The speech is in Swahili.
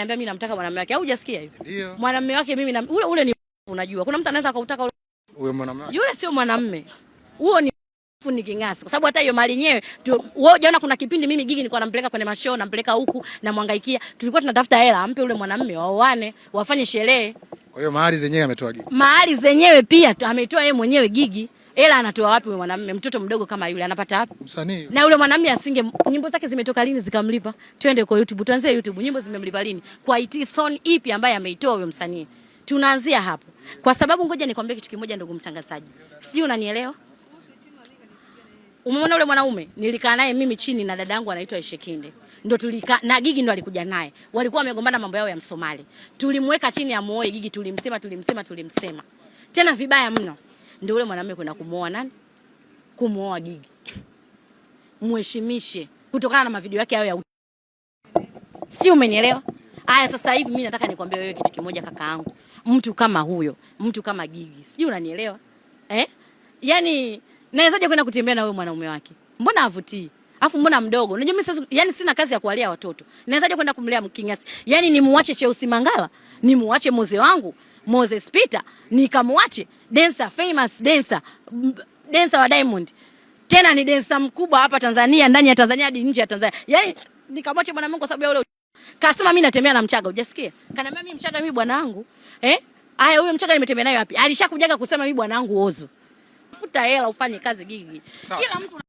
ananiambia mimi namtaka mwanamume wake. Au hujasikia hiyo? Ndio. Mwanamume wake mimi na ule ni unajua. Kuna mtu anaweza akautaka ule. Huyo mwanamume. Yule sio mwanamume. Huo ni king'asi. Kwa sababu hata hiyo mali yenyewe wewe unaona kuna kipindi mimi Gigi nilikuwa nampeleka kwenye mashow, nampeleka huku na mwangaikia. Tulikuwa tunatafuta hela ampe ule mwanamume waoane, wafanye sherehe. Kwa hiyo mahali zenyewe ametoa Gigi. Mahali zenyewe pia ametoa yeye mwenyewe Gigi. Hela anatoa wapi yule mwanamume? Mtoto mdogo kama yule anapata wapi? Msanii. Na yule mwanamume nyimbo zake zimetoka lini zikamlipa? Twende kwa YouTube, tuanzie YouTube. Nyimbo zimemlipa lini? Kwa song ipi ambaye ameitoa huyo msanii? Tunaanzia hapo. Kwa sababu ngoja nikwambie kitu kimoja ndugu mtangazaji. Sijui unanielewa? Umeona yule mwanaume? Nilikaa naye mimi chini na dada yangu anaitwa Ishekinde. Ndio tulikaa na Gigi ndo alikuja naye. Walikuwa wamegombana mambo yao ya Msomali. Tulimweka chini ya muoe Gigi, tulimsema. Tena vibaya mno. Ndio yule mwanamume kwenda kumuoa nani? Kumuoa Gigi. Muheshimishe kutokana na mavideo yake hayo ya si umenielewa? Aya, sasa hivi mimi nataka nikwambie wewe kitu kimoja kakaangu. Mtu kama huyo, mtu kama Gigi. Sijui unanielewa? Yaani nawezaje kwenda kutembea na wewe mwanaume wake? Mbona havutii? Alafu mbona mdogo? Unajua mimi sasa yani sina kazi ya kuwalea watoto. Nawezaje kwenda kumlea mkinyasi? Yaani nimuache Cheusi Mangala, nimuache Moze wangu, Moses Peter, nikamwache dancer famous dancer wa Diamond. Tena ni dancer mkubwa hapa Tanzania, ndani ya Tanzania hadi nje ya Tanzania. Yaani nikamwache bwana Mungu kwa sababu ya ule. Kasema mimi natembea na Mchaga, hujasikia? Kaniambia mimi Mchaga mimi bwana wangu. Aya huyo Mchaga nimetembea naye wapi? Alishakujaga kusema mimi bwana wangu Ozo. Futa hela ufanye kazi Gigi. Kila mtu